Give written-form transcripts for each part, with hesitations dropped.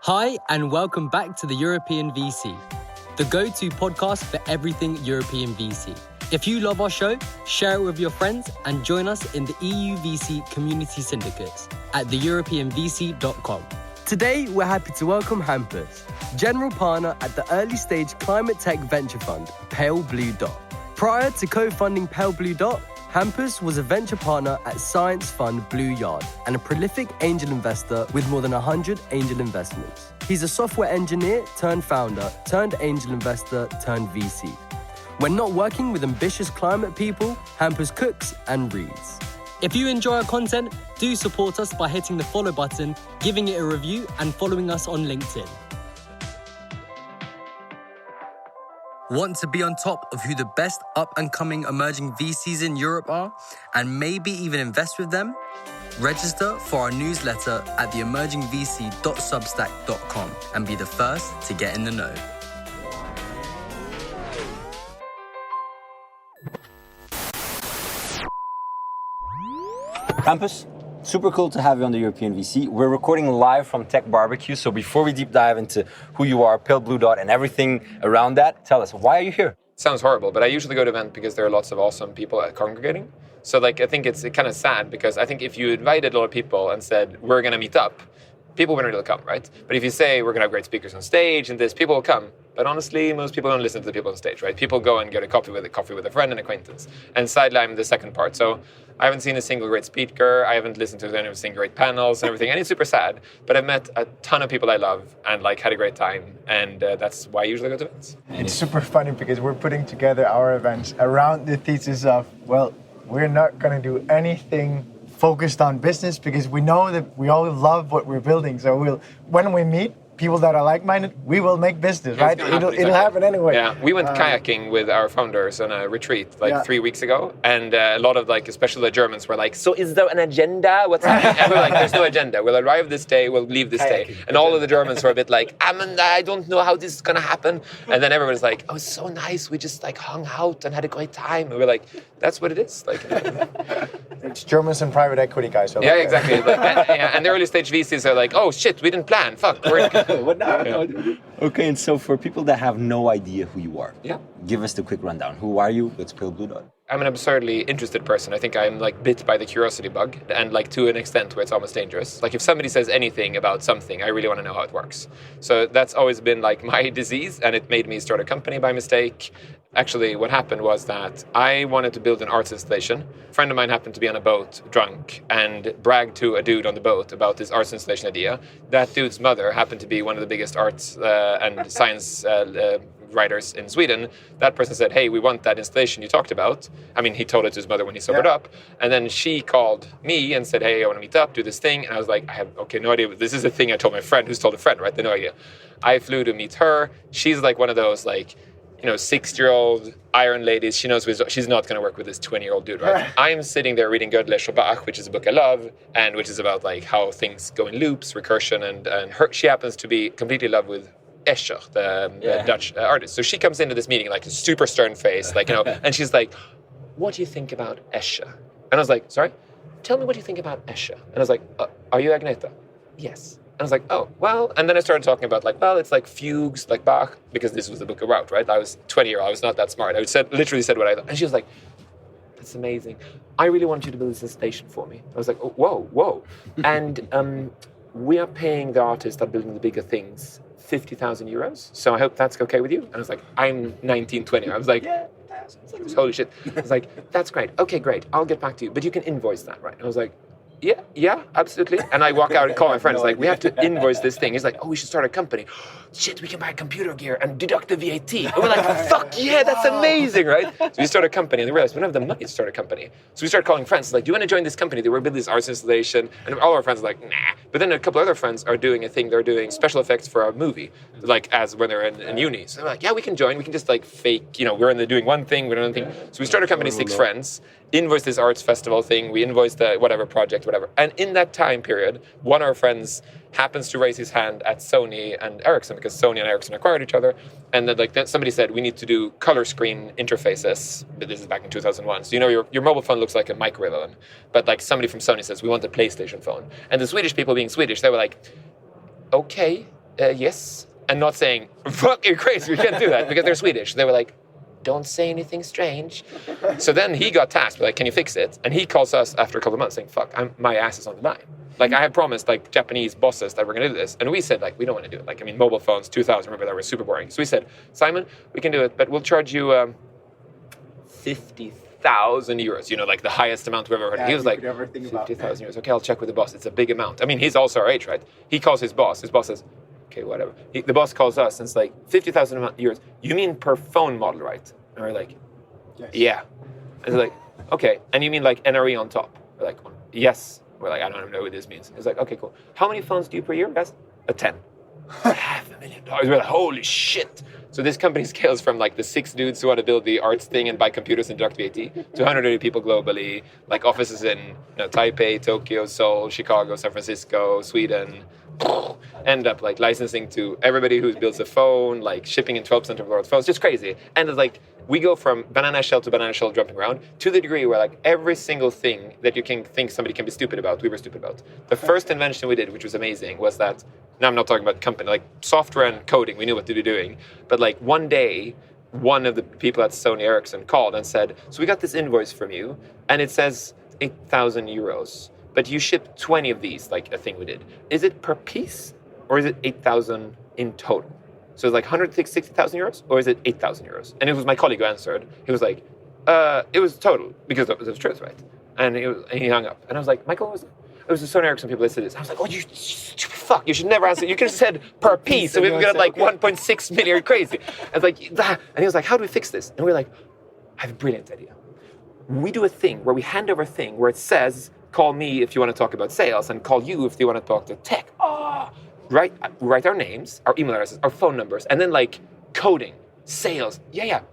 Hi, and welcome back to the European VC, the go-to podcast for everything European VC. If you love our show, share it with your friends and join us in the EUVC community syndicates at theeuropeanvc.com. Today, we're happy to welcome Hampus, General Partner at the early-stage climate tech venture fund, Pale Blue Dot. Prior to co-funding Pale Blue Dot, Hampus was a venture partner at science fund Blue Yard and a prolific angel investor with more than 100 angel investments. He's a software engineer turned founder, turned angel investor, turned VC. When not working with ambitious climate people, Hampus cooks and reads. If you enjoy our content, do support us by hitting the follow button, giving it a review, and following us on LinkedIn. Want to be on top of who the best up-and-coming emerging VCs in Europe are, and maybe even invest with them? Register for our newsletter at theemergingvc.substack.com and be the first to get in the know. Hampus, super cool to have you on the European VC. We're recording live from Tech Barbecue, so before we deep dive into who you are, Pale Blue Dot, and everything around that, tell us, why are you here? Sounds horrible, but I usually go to events because there are lots of awesome people congregating. So I think it's kind of sad because I think if you invited a lot of people and said, we're going to meet up, people wouldn't really come, right? But if you say, we're going to have great speakers on stage and this, people will come. But honestly, most people don't listen to the people on stage, right? People go and get a coffee with a friend and acquaintance. And sideline the second part. So I haven't seen a single great speaker. I haven't listened to any single great panels and everything. And it's super sad. But I've met a ton of people I love and had a great time. And that's why I usually go to events. It's super funny because we're putting together our events around the thesis of, well, we're not going to do anything focused on business because we know that we all love what we're building. So when we meet people that are like-minded, we will make business, right? It'll happen anyway. Yeah, we went kayaking with our founders on a retreat 3 weeks ago, and a lot of especially the Germans were like, so is there an agenda? What's happening? And we're like, there's no agenda. We'll arrive this day, we'll leave this day. And all of the Germans were a bit like, I don't know how this is gonna happen. And then everybody's like, oh, it's so nice. We just hung out and had a great time. And we're like, that's what it is. It's Germans and private equity guys. Yeah, exactly. And the early stage VCs are like, oh shit, we didn't plan. Fuck. What now? Yeah. Okay, and so for people that have no idea who you are, give us the quick rundown. Who are you? What's Pale Blue Dot? I'm an absurdly interested person. I think I'm bit by the curiosity bug, and to an extent where it's almost dangerous. If somebody says anything about something, I really want to know how it works. So that's always been my disease, and it made me start a company by mistake. Actually, what happened was that I wanted to build an arts installation. A friend of mine happened to be on a boat, drunk, and bragged to a dude on the boat about this arts installation idea. That dude's mother happened to be one of the biggest arts and science writers in Sweden. That person said, hey, we want that installation you talked about. I mean, he told it to his mother when he sobered up. And then she called me and said, hey, I want to meet up, do this thing. And I was like, I have, no idea. This is a thing I told my friend who's told a friend, right? They have no idea. I flew to meet her. She's one of those 60-year-old iron ladies. She knows she's not going to work with this 20-year-old dude, right? I'm sitting there reading Gödel Bach, which is a book I love, and which is about how things go in loops, recursion, and she happens to be completely in love with Escher, the Dutch artist. So she comes into this meeting a super stern face, and she's like, what do you think about Escher? And I was like, sorry? Tell me what you think about Escher. And I was like, are you Agneta? Yes. And I was like, oh, well, and then I started talking about it's fugues, Bach, because this was the book about, right? I was 20 years old, I was not that smart. I literally said what I thought. And she was like, that's amazing. I really want you to build this installation for me. I was like, oh, whoa. And we are paying the artists that are building the bigger things 50,000 euros. So I hope that's okay with you. And I was like, I'm 19, 20. I was like, holy shit. I was like, that's great. Okay, great. I'll get back to you. But you can invoice that, right? And I was like, yeah, absolutely. And I walk out and call my friend. It's like, we have to invoice this thing. He's like, oh, we should start a company. Shit, we can buy computer gear and deduct the VAT. And we're like, fuck yeah, that's amazing, right? So we start a company and we realized we don't have the money to start a company. So we started calling friends. It's like, do you want to join this company? They were building this arts installation. And all our friends are like, nah. But then a couple other friends are doing a thing. They're doing special effects for a movie, as when they're in uni. So they're like, yeah, we can join. We can just fake, we're doing one thing, we're doing another thing. So we started a company, 6 friends. Invoice this arts festival thing, we invoice the whatever project, whatever. And in that time period, one of our friends happens to raise his hand at Sony and Ericsson, because Sony and Ericsson acquired each other. And then somebody said, we need to do color screen interfaces. But this is back in 2001. So your mobile phone looks like a microwave, but somebody from Sony says, we want a PlayStation phone. And the Swedish people, being Swedish, they were like, okay, yes. And not saying, fuck, you're crazy, you can't do that, because they're Swedish. They were like, don't say anything strange. So then he got tasked, like, can you fix it? And he calls us after a couple of months saying, fuck, my ass is on the line. Like, I had promised, like, Japanese bosses that we're going to do this. And we said, like, we don't want to do it. Like, I mean, mobile phones, 2000, remember, that were super boring. So we said, Simon, we can do it, but we'll charge you 50,000 euros. You know, like, the highest amount we've ever heard. He was like, 50,000 euros. Okay, I'll check with the boss. It's a big amount. I mean, he's also our age, right? He calls his boss. His boss says, okay, whatever. The boss calls us, and it's like, 50,000 euros. You mean per phone model, right? And we're like, yes. Yeah. And they're like, okay. And you mean, like, NRE on top? We're like, yes. We're like, I don't even know what this means. It's like, okay, cool. How many phones do you per year, guys? 10. $500,000. We're like, holy shit. So this company scales from like the 6 dudes who want to build the arts thing and buy computers and deduct VAT to 180 people globally, like offices in Taipei, Tokyo, Seoul, Chicago, San Francisco, Sweden. End up like licensing to everybody who builds a phone, like shipping in 12% of the world's phones. Just crazy. And it's like, we go from banana shell to banana shell jumping around to the degree where like every single thing that you can think somebody can be stupid about, we were stupid about. The first invention we did, which was amazing, was that, now I'm not talking about company, like software and coding, we knew what to be doing. But like one day, one of the people at Sony Ericsson called and said, so we got this invoice from you and it says 8,000 euros, but you shipped 20 of these, like a thing we did. Is it per piece or is it 8,000 in total? So it's like 160,000 euros, or is it 8,000 euros? And it was my colleague who answered. He was like, it was total, because it was the truth, right? And he hung up. And I was like, Michael, what was it? It was the Sony Ericsson people that said this. I was like, oh, you stupid fuck, you should never answer. You could have said per piece, so we've got like 1.6 million, you're crazy. I was like, and he was like, how do we fix this? And we were like, I have a brilliant idea. We do a thing where we hand over a thing where it says, call me if you want to talk about sales, and call you if you want to talk to tech. Write our names, our email addresses, our phone numbers, and then like coding, sales,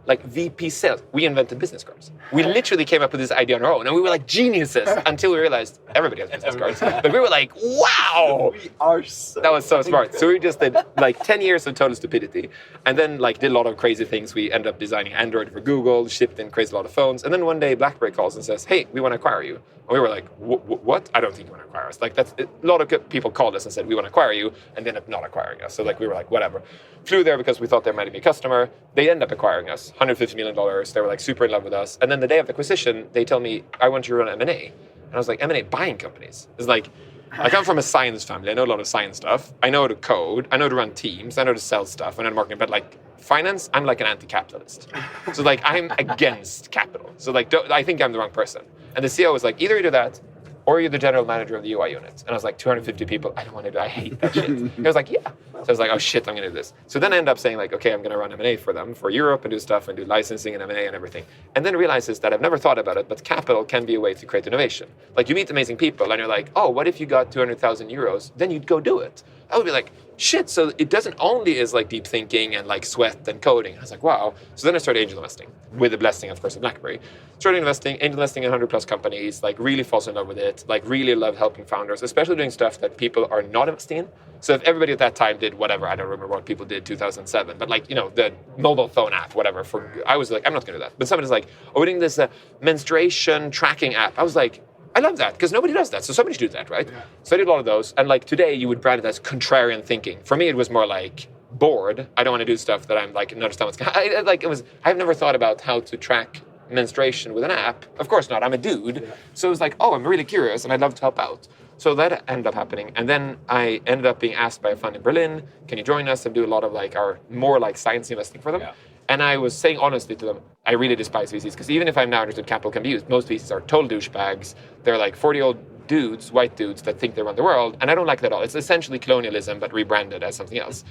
like VP sales. We invented business cards. We literally came up with this idea on our own, and we were like geniuses until we realized everybody has business cards. But we were like, wow, that was so smart. So we just did like 10 years of total stupidity, and then like did a lot of crazy things. We ended up designing Android for Google, shipped in crazy lot of phones, and then one day BlackBerry calls and says, hey, we want to acquire you. And we were like, what? I don't think you want to acquire us. Like a lot of people called us and said, we want to acquire you, and they ended up not acquiring us. So like we were like, whatever. Flew there because we thought there might be a customer. They ended up acquiring us, $150 million. They were like super in love with us. And then the day of acquisition, they tell me, I want you to run M&A. And I was like, M&A, buying companies. It's like, I come from a science family. I know a lot of science stuff. I know how to code. I know to run teams. I know to sell stuff. I know to marketing. But like finance, I'm like an anti-capitalist. So like I'm against capital. So like I think I'm the wrong person. And the CEO was like, either you do that, or you're the general manager of the UI unit. And I was like, 250 people, I don't want to do I hate that shit. He was like, yeah. So I was like, oh shit, I'm going to do this. So then I ended up saying like, okay, I'm going to run M&A for them, for Europe, and do stuff and do licensing and M&A and everything. And then realizes that I've never thought about it, but capital can be a way to create innovation. Like you meet amazing people and you're like, oh, what if you got 200,000 euros? Then you'd go do it. I would be like, shit, so it doesn't only is like deep thinking and like sweat and coding. I was like, wow. So then I started angel investing with the blessing, of course, of BlackBerry. Started angel investing in 100 plus companies, like really falls in love with it, like really love helping founders, especially doing stuff that people are not investing in. So if everybody at that time did whatever, I don't remember what people did 2007, but like, you know, the mobile phone app, whatever, I was like, I'm not going to do that. But somebody's like, oh, we're doing this menstruation tracking app. I was like, I love that because nobody does that. So somebody should do that, right? Yeah. So I did a lot of those. And like today you would brand it as contrarian thinking. For me, it was more like bored. I don't want to do stuff that I'm like, understand what's I've never thought about how to track menstruation with an app. Of course not. I'm a dude. Yeah. So it was like, oh, I'm really curious and I'd love to help out. So that ended up happening. And then I ended up being asked by a fund in Berlin, can you join us and do a lot of like our more like science investing for them? Yeah. And I was saying honestly to them, I really despise VCs because even if I'm now understood capital can be used, most VCs are total douchebags. They're like 40-year-old dudes, white dudes that think they run the world. And I don't like that at all. It's essentially colonialism, but rebranded as something else.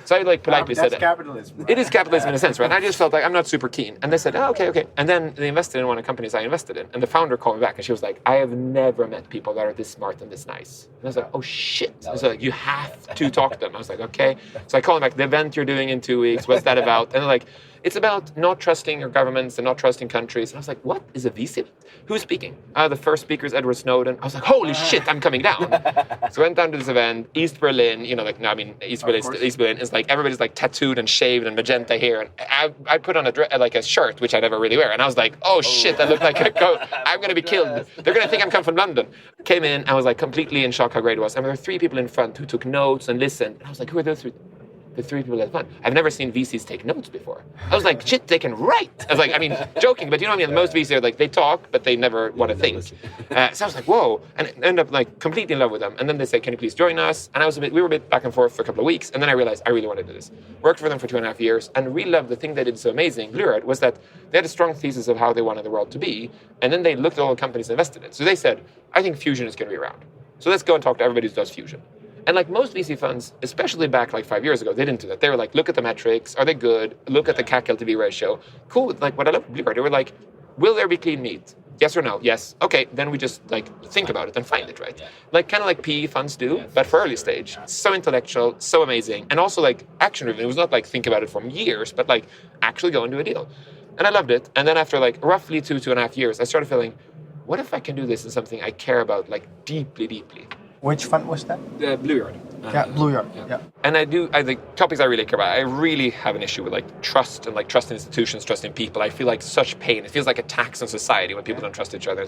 So I like politely said, capitalism. Right? It is capitalism in a sense, right? And I just felt like I'm not super keen. And they said, oh, okay. And then they invested in one of the companies I invested in. And the founder called me back and she was like, I have never met people that are this smart and this nice. And I was like, oh shit. I was like, you have to talk to them. I was like, okay. So I called them back, the event you're doing in 2 weeks, what's that about? And they're like, it's about not trusting your governments and not trusting countries. And I was like, what is a VC? Who's speaking? The first speaker is Edward Snowden. I was like, holy shit, I'm coming down. So I went down to this event, East Berlin, East Berlin is like, everybody's like tattooed and shaved and magenta hair. And I put on a shirt, which I never really wear. And I was like, oh shit, that looked like I'm going to be killed. They're going to think I'm come from London. Came in, I was like completely in shock how great it was. And there were 3 people in front who took notes and listened. And I was like, who are those 3? The 3 people at fun. I've never seen VCs take notes before. I was like, shit, they can write. I was like, joking, but you know what I mean? Most VCs are like, they talk, but they never want to think. So I was like, whoa. And ended up like completely in love with them. And then they said, can you please join us? And we were a bit back and forth for a couple of weeks. And then I realized I really wanted to do this. Worked for them for 2.5 years and really loved the thing they did so amazing, Blurred, was that they had a strong thesis of how they wanted the world to be. And then they looked at all the companies and invested in it. So they said, I think fusion is going to be around. So let's go and talk to everybody who does fusion. And like most VC funds, especially back like 5 years ago, they didn't do that. They were like, look at the metrics. Are they good? Look at the CAC LTV ratio. Cool. Like what I love about Blurred, they were like, will there be clean meat? Yes or no? Yes. Okay. Then we just like think about it and find it, right? Like kind of like PE funds do, but for early stage. So intellectual, so amazing. And also like action driven. It was not like think about it for years, but like actually go and do a deal. And I loved it. And then after like roughly 2.5 years, I started feeling, what if I can do this in something I care about like deeply, deeply? Which fund was that? Blurred. Blurred. Yeah. And the topics I really care about, I really have an issue with like trust and like trust in institutions, trust in people. I feel like such pain. It feels like a tax on society when people don't trust each other.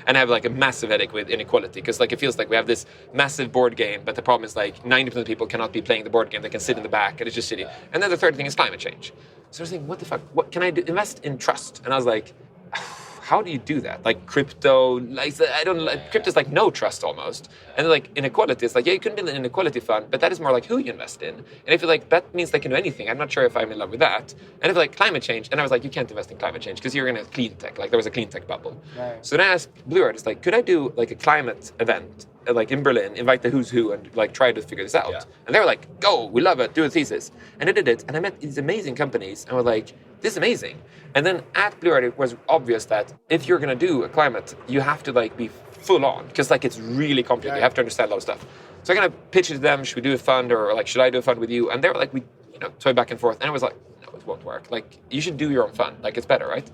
And I have like a massive headache with inequality because like it feels like we have this massive board game, but the problem is like 90% of people cannot be playing the board game. They can sit in the back and it's just shitty. And then the third thing is climate change. So I was thinking, what the fuck? What can I do? Invest in trust? And I was like, how do you do that? Like crypto, crypto's like no trust almost. And like inequality, it's like, yeah, you can build an inequality fund, but that is more like who you invest in. And if you like, that means they can do anything. I'm not sure if I'm in love with that. And if like climate change, and I was like, you can't invest in climate change because you're in a clean tech. Like there was a clean tech bubble. Right. So then I asked Blurred, it's like, could I do like a climate event like in Berlin, invite the who's who and like try to figure this out. Yeah. And they were like, go, we love it, do a thesis. And I did it, and I met these amazing companies and were like, this is amazing. And then at Blurred, it was obvious that if you're gonna do a climate, you have to like be full on, because like it's really complicated. Yeah. You have to understand a lot of stuff. So I kind of pitched it to them, should we do a fund, or like, should I do a fund with you? And they were like, we, toy back and forth. And I was like, no, it won't work. Like, you should do your own fund. Like, it's better, right?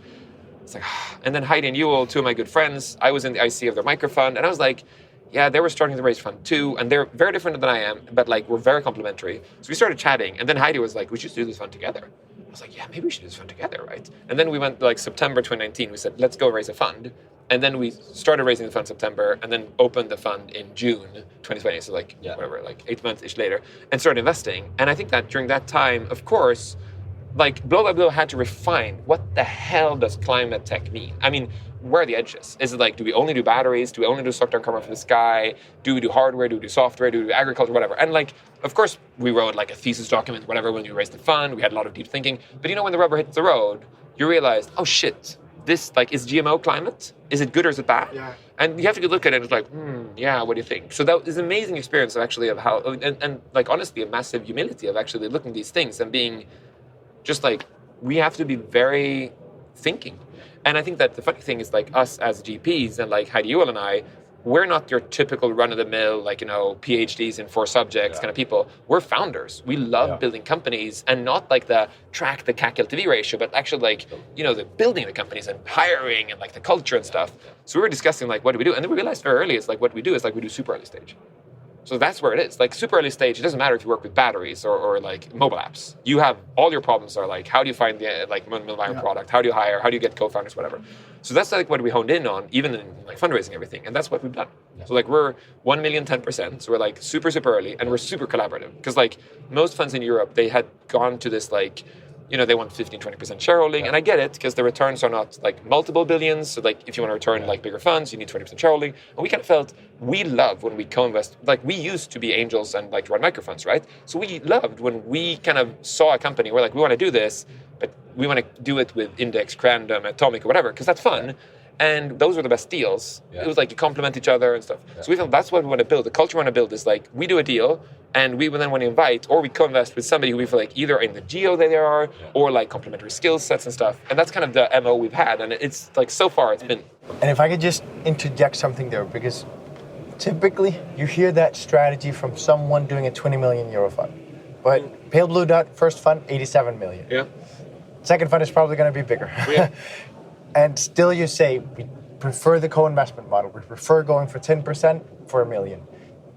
It's like, and then Heidi and Ewell, 2 of my good friends, I was in the IC of their micro fund, and I was like, yeah, they were starting to raise fund too, and they're very different than I am, but like we're very complementary. So we started chatting, and then Heidi was like, we should do this fund together. I was like, yeah, maybe we should do this fund together, right? And then we went like September 2019, we said, let's go raise a fund. And then we started raising the fund in September, and then opened the fund in June 2020, so like, whatever, like 8 months-ish later, and started investing. And I think that during that time, of course, like Blow by Blow had to refine what the hell does climate tech mean? I mean, where are the edges? Is it like, do we only do batteries? Do we only do suck down carbon from the sky? Do we do hardware? Do we do software? Do we do agriculture? Whatever. And like, of course, we wrote like a thesis document, whatever, when we raised the fund. We had a lot of deep thinking. But when the rubber hits the road, you realize, oh shit, this like, is GMO climate? Is it good or is it bad? Yeah. And you have to look at it and it's like, yeah, what do you think? So that is an amazing experience of actually of how, and like honestly, a massive humility of actually looking at these things and being just like, we have to be very thinking. And I think that the funny thing is like us as GPs and like Heidi Ewell and I, we're not your typical run-of-the-mill, like, PhDs in 4 subjects kind of people. We're founders. We love building companies, and not like the track the CAC LTV ratio, but actually like, the building the companies and hiring and like the culture and stuff. So we were discussing like, what do we do? And then we realized very early, it's like what we do is like we do super early stage. So that's where it is. Like super early stage, it doesn't matter if you work with batteries or like mobile apps. You have all your problems are like, how do you find the like minimum viable product? How do you hire? How do you get co-founders? Whatever. So that's like what we honed in on, even in like fundraising everything, and that's what we've done. Yeah. So like we're 1 million 10%. So we're like super early, and we're super collaborative, because like most funds in Europe, they had gone to this like, they want 15-20% shareholding, and I get it, because the returns are not like multiple billions. So like if you want to return like bigger funds, you need 20% shareholding. And we kind of felt we love when we co-invest. Like we used to be angels and like run microfunds, right? So we loved when we kind of saw a company, we're like, we want to do this, but we want to do it with Index, Crandom, Atomic, or whatever, because that's fun. And those were the best deals. Yeah. It was like you complement each other and stuff. Yeah. So we felt that's what we want to build. The culture we want to build is like, we do a deal, and we then want to invite, or we co-invest with somebody who we feel like either in the geo that they are, or like complementary skill sets and stuff. And that's kind of the MO we've had. And it's like, so far it's been. And if I could just interject something there, because typically you hear that strategy from someone doing a 20 million euro fund. But Pale Blue Dot, first fund, 87 million. Yeah. Second fund is probably going to be bigger. Yeah. And still you say we prefer the co-investment model. We prefer going for 10% for $1 million.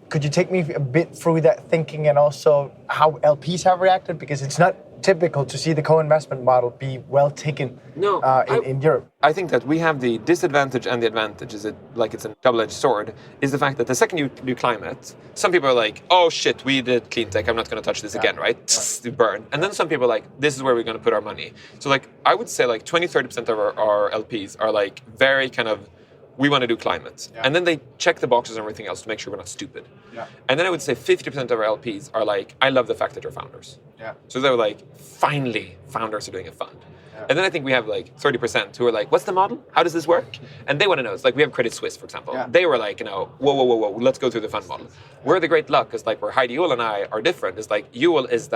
Could you take me a bit through that thinking and also how LPs have reacted? Because it's not typical to see the co-investment model be well taken in Europe. I think that we have the disadvantage and the advantage, it's a double-edged sword, is the fact that the second you do climate, some people are like, oh shit, we did clean tech, I'm not going to touch this again, right? You burn. And then some people are like, this is where we're going to put our money. So like, I would say like 20-30% of our LPs are like very kind of, we want to do climate. Yeah. And then they check the boxes and everything else to make sure we're not stupid. Yeah. And then I would say 50% of our LPs are like, I love the fact that you're founders. Yeah. So they're like, finally, founders are doing a fund. Yeah. And then I think we have like 30% who are like, what's the model? How does this work? And they want to know. It's like we have Credit Suisse, for example. Yeah. They were like, whoa, let's go through the fund model. We're the great luck, because like where Heidi Yule and I are different, is like Yule is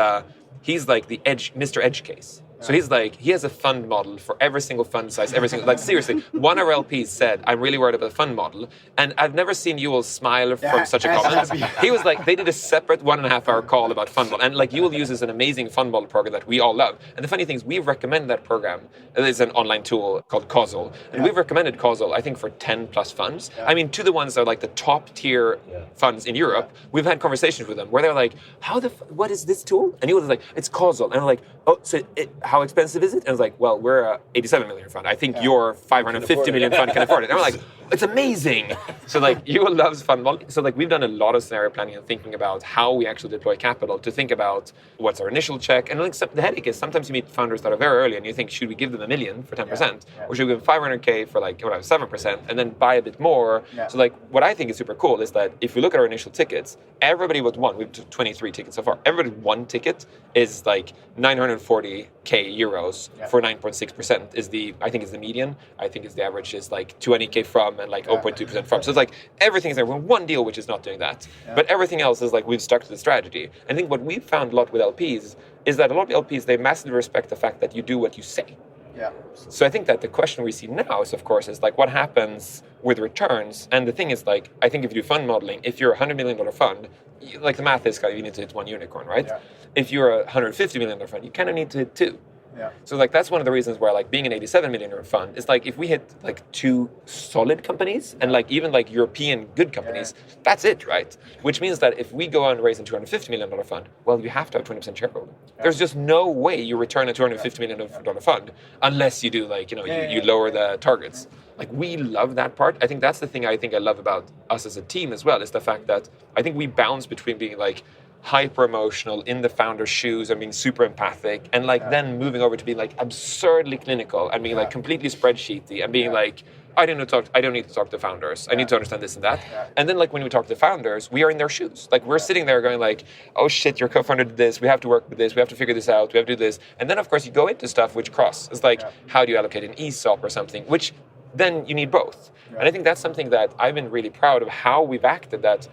he's like the Mr. Edge case. So he's like, he has a fund model for every single fund size, like seriously, one of our LPs said, I'm really worried about the fund model. And I've never seen Yule smile from such a comment. He was like, they did a separate 1.5 hour call about fund model. And like Yule uses an amazing fund model program that we all love. And the funny thing is we've recommended that program. There's an online tool called Causal. And we've recommended Causal, I think, for 10 plus funds. I mean, to the ones that are like the top tier funds in Europe, we've had conversations with them where they're like, what is this tool? And Yule is like, it's Causal. And I'm like, oh, so how expensive is it? And I was like, well, we're a 87 million fund. I think your 550 million fund can afford it. And I'm like, it's amazing. So like, Yule loves fund modeling. So like, we've done a lot of scenario planning and thinking about how we actually deploy capital to think about what's our initial check. And like, the headache is sometimes you meet founders that are very early and you think, should we give them $1 million for 10%? Or should we give them 500K for like 7% and then buy a bit more? So like, what I think is super cool is that if we look at our initial tickets, everybody but one, we've 23 tickets so far. Everybody one ticket is like 940K euros for 9.6% is I think is the median. I think is the average is like 20K from and like 0.2% from. So it's like everything's there. We're one deal which is not doing that. But everything else is like we've stuck to the strategy. I think what we've found a lot with LPs is that a lot of LPs, they massively respect the fact that you do what you say. Yeah. So I think that the question we see now is, of course, is like what happens with returns. And the thing is, like, I think if you do fund modeling, if you're a $100 million fund, like the math is kind of you need to hit one unicorn, right? Yeah. If you're a $150 million fund, you kind of need to hit two. Yeah. So like that's one of the reasons where like being an 87 million euro fund is like if we hit like 2 solid companies and like even like European good companies, that's it, right? Which means that if we go on raising $250 million fund, well, you have to have 20% shareholder. There's just no way you return a $250 million fund unless you do like, you lower the targets. Like we love that part. I think that's the thing I love about us as a team as well, is the fact that I think we bounce between being like hyper emotional in the founder's shoes and being super empathic and like then moving over to being like absurdly clinical and being like completely spreadsheety and being like, I don't need to talk to founders. I need to understand this and that. And then like when we talk to founders, we are in their shoes. Like we're sitting there going like, oh shit, your co-founder did this. We have to work with this. We have to figure this out. We have to do this. And then of course you go into stuff which cross. It's like, how do you allocate an ESOP or something, which then you need both. And I think that's something that I've been really proud of how we've acted, that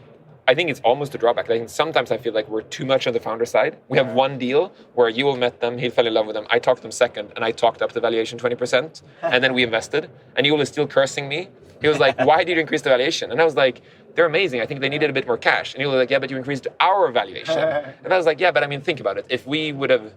I think it's almost a drawback. I think sometimes I feel like we're too much on the founder side. We have one deal where you all met them, he fell in love with them, I talked them second, and I talked up the valuation 20%, and then we invested. And Yul is still cursing me. He was like, why did you increase the valuation? And I was like, they're amazing. I think they needed a bit more cash. And he was like, yeah, but you increased our valuation. And I was like, yeah, but I mean, think about it. If we would have,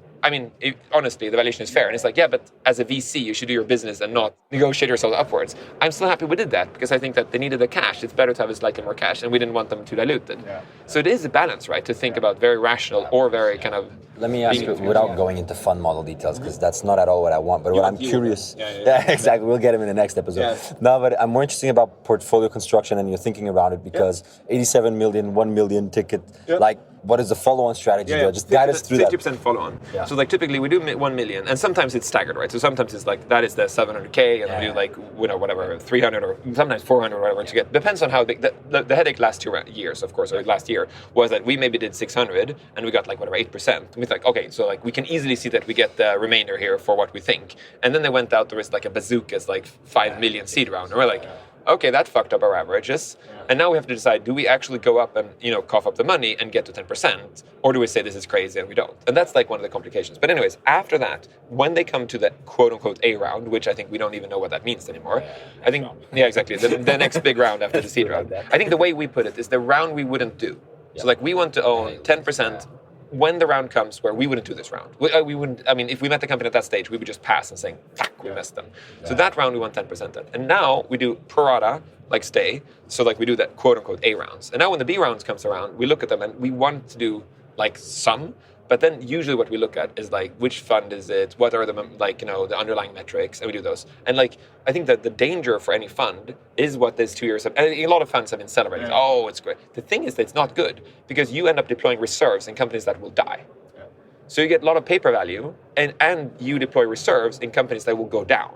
honestly, the valuation is fair. And it's like, yeah, but as a VC, you should do your business and not negotiate yourself upwards. I'm still happy we did that because I think that they needed the cash. It's better to have slightly more cash, and we didn't want them to dilute it. Yeah. So it is a balance, right? To think about very rational or very kind of. Let me ask you, without going into fund model details, because that's not at all what I want, but what I'm curious. Yeah, exactly. We'll get him in the next episode. Yeah. No, but I'm more interested about portfolio construction and your thinking around it, because 87 million, 1 million ticket, like, what is the follow-on strategy? Just guide us through 50% follow-on. Yeah. So like typically we do 1 million, and sometimes it's staggered, right? So sometimes it's like that is the 700K, and we do like whatever 300 or sometimes 400 or whatever to get. Depends on how big the headache last 2 years, of course, or last year was that we maybe did 600 and we got like whatever 8%. And we thought, okay, so like we can easily see that we get the remainder here for what we think. And then they went out, there was like a bazookas like 5 million seed round, and we're like, okay, that fucked up our averages. And now we have to decide, do we actually go up and, cough up the money and get to 10%? Or do we say this is crazy and we don't? And that's like one of the complications. But anyways, after that, when they come to the quote unquote A round, which I think we don't even know what that means anymore. I think, exactly. The next big round after the seed round. I think the way we put it is the round we wouldn't do. So like we want to own 10% when the round comes where we wouldn't do this round, we wouldn't. I mean, if we met the company at that stage, we would just pass and saying, "Fuck, we missed them." So that round we want 10% in, and now we do pro rata, like stay. So like we do that quote unquote A rounds, and now when the B rounds comes around, we look at them and we want to do like some. But then usually what we look at is like, which fund is it? What are the like, the underlying metrics? And we do those. And like, I think that the danger for any fund is what this 2 years have, and a lot of funds have been celebrating. Yeah. Oh, it's great. The thing is that it's not good because you end up deploying reserves in companies that will die. Yeah. So you get a lot of paper value and you deploy reserves in companies that will go down.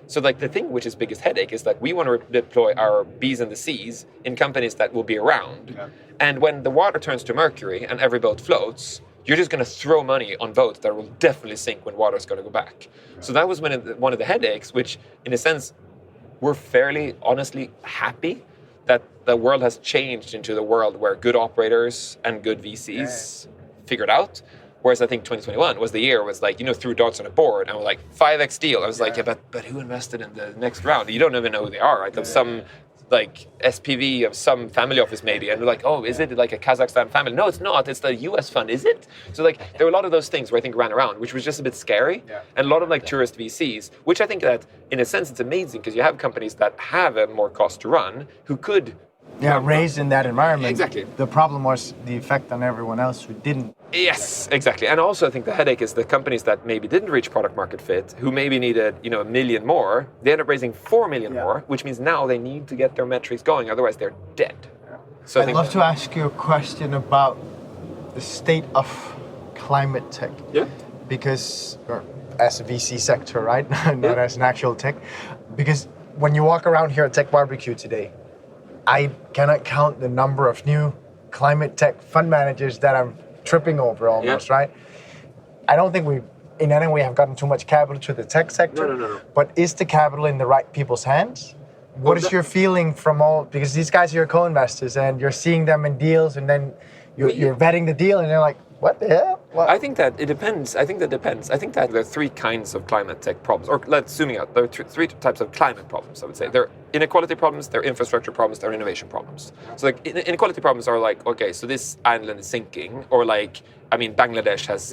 So like the thing which is biggest headache is that we want to deploy our B's and the C's in companies that will be around. Yeah. And when the water turns to mercury and every boat floats, you're just going to throw money on boats that will definitely sink when water's going to go back. Right. So that was one of the headaches, which in a sense, we're fairly honestly happy that the world has changed into the world where good operators and good VCs figured out. Whereas I think 2021 was the year was like, threw darts on a board and we're like 5x deal. I was like, but who invested in the next round? You don't even know who they are, right? There's some like SPV of some family office maybe, and they're like, oh, is it like a Kazakhstan family? No, it's not. It's the US fund, is it? So like there were a lot of those things where I think ran around, which was just a bit scary, and a lot of like tourist VCs, which I think that in a sense it's amazing because you have companies that have a more cost to run who could raised in that environment. Exactly. The problem was the effect on everyone else who didn't. Yes, exactly. And also I think the headache is the companies that maybe didn't reach product market fit, who maybe needed, $1 million more, they end up raising 4 million more, which means now they need to get their metrics going, otherwise they're dead. Yeah. So I'd love to ask you a question about the state of climate tech. Yeah. Because as a VC sector, right? Not as an actual tech. Because when you walk around here at Tech Barbecue today, I cannot count the number of new climate tech fund managers that I'm tripping over almost, right? I don't think we, in any way, have gotten too much capital to the tech sector. No. But is the capital in the right people's hands? What is your feeling from because these guys are your co-investors and you're seeing them in deals and then you're vetting the deal and they're like, what the hell? What? I think that it depends. I think that there are 3 kinds of climate tech problems, or let's zooming out. There are 3 types of climate problems, I would say. There are inequality problems, there are infrastructure problems, there are innovation problems. So like inequality problems are like, okay, so this island is sinking, or like, Bangladesh has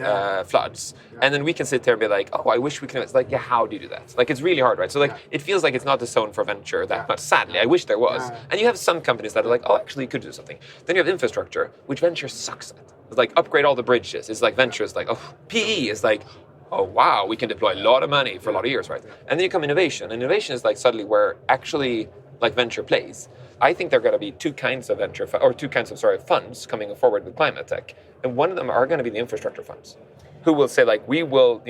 floods. And then we can sit there and be like, oh, I wish we could. It's like, how do you do that? Like, it's really hard, right? So like, it feels like it's not the zone for venture that much. Sadly, I wish there was. And you have some companies that are like, oh, actually, you could do something. Then you have infrastructure, which venture sucks at. It's like, upgrade all the bridges. It's like venture is like, oh, PE is like, oh, wow, we can deploy a lot of money for a lot of years, right? And then you come innovation. And innovation is like suddenly where actually like venture plays. I think there are going to be 2 kinds of funds coming forward with climate tech. And one of them are going to be the infrastructure funds, who will say like, we will,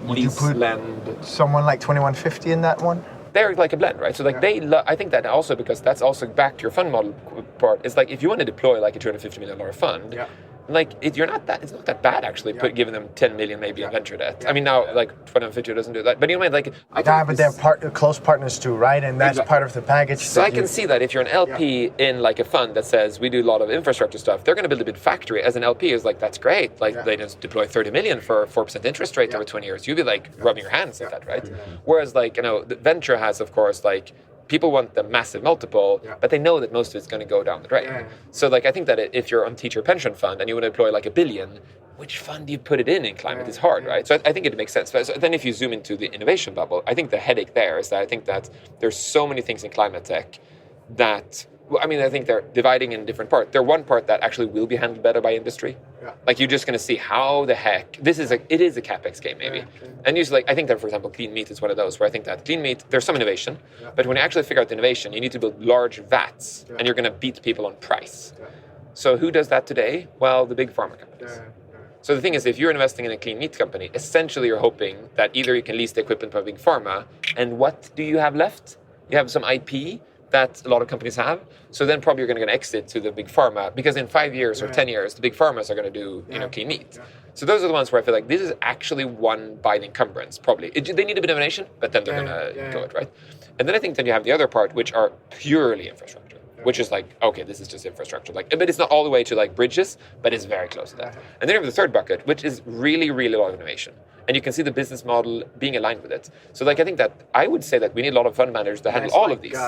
lease, lend. Someone like 2150 in that one? They're like a blend, right? So like I think that also, because that's also back to your fund model part, is like if you want to deploy like a $250 million fund, like it's not that bad actually. Giving them 10 million maybe in venture debt. I mean now like 2150 doesn't do that, but like but they're close partners too, right? And that's part of the package. So I can see that if you're an LP in like a fund that says we do a lot of infrastructure stuff, they're going to build a big factory. As an LP is like, that's great. Like they just deploy 30 million for 4% interest rate over 20 years. You'd be like rubbing your hands at that, right? Whereas like the venture has of course like. People want the massive multiple, but they know that most of it's going to go down the drain. So like, I think that if you're on teacher pension fund and you want to deploy like $1 billion, which fund do you put it in climate is hard, right? So I think it makes sense. So then if you zoom into the innovation bubble, I think the headache there is that I think that there's so many things in climate tech that, I think they're dividing in different parts. There's one part that actually will be handled better by industry. Like you're just going to see how the heck, it is a CapEx game maybe. And usually, I think that, for example, clean meat is one of those where I think that clean meat, there's some innovation, but when you actually figure out the innovation, you need to build large vats and you're going to beat people on price. So who does that today? Well, the big pharma companies. So the thing is, if you're investing in a clean meat company, essentially you're hoping that either you can lease the equipment from big pharma, and what do you have left? You have some IP that a lot of companies have. So then probably you're going to exit to the big pharma, because in 5 years or 10 years, the big pharmas are going to do clean meat. So those are the ones where I feel like this is actually won by the encumbrance, probably. They need a bit of innovation, but then they're going to do it, right? And then I think then you have the other part, which are purely infrastructure, which is like, okay, this is just infrastructure. Like, but it's not all the way to like bridges, but it's very close to that. And then you have the third bucket, which is really, really a lot of innovation. And you can see the business model being aligned with it. So like, I think that I would say that we need a lot of fund managers to handle all of these.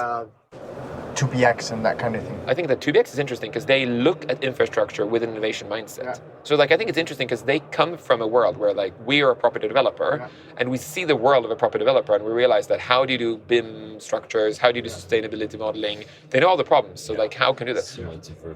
2BX and that kind of thing? I think that 2BX is interesting because they look at infrastructure with an innovation mindset. Yeah. So like I think it's interesting because they come from a world where like we are a property developer and we see the world of a property developer and we realize that how do you do BIM structures, how do you do sustainability modeling? They know all the problems. So like how can you do that?